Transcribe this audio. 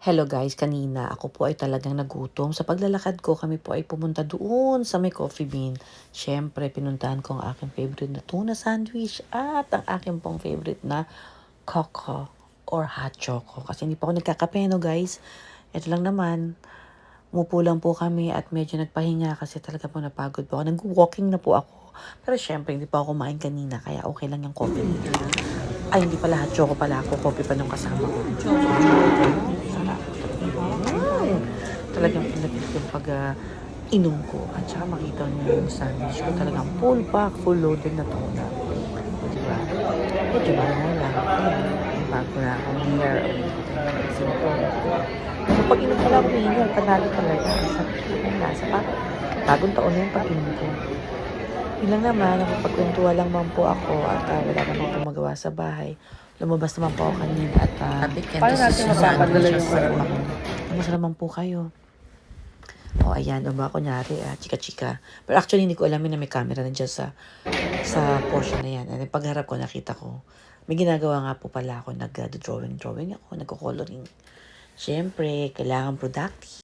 Hello guys, kanina ako po ay talagang nagutom. Sa paglalakad ko, kami po ay pumunta doon sa may Coffee Bean. Siyempre, pinuntahan ko ang aking favorite na tuna sandwich at ang aking pong favorite na coco or hot choco. Kasi hindi pa ako nagkakape, no guys. Ito lang naman, umupo lang po kami at medyo nagpahinga kasi talaga po napagod po ako. Nag-walking na po ako. Pero syempre, hindi pa ako kumain kanina kaya okay lang yung coffee nila. Ay, hindi pala hot choco pala ako. Coffee pa nung kasama ko. Sarap. Talagang pinapit yung inom ko. At saka makita niyo yung sandwich ko. Talagang full pack, full loaded na tuna. O, diba? Medyo mahal lang. May bago na akong hair. So, pag inom ko lang ng hair, panalo talaga. Ang lasa. Parang bagong taon na yung pag-inom ko. Yun lang naman, nakapagkwentuhan lang man po ako at wala naman po magawa sa bahay. Lumabas naman po ako kanina at Paano natin mapapadala yung kamusta naman po kayo? O ayan, o ba, kunyari, chika-chika. Pero actually, hindi ko alam na may camera na dyan sa portion na yan. And pagharap ko, nakita ko. May ginagawa nga po pala ako, nag-drawing ako, nagko-coloring. Siyempre, kailangan productive.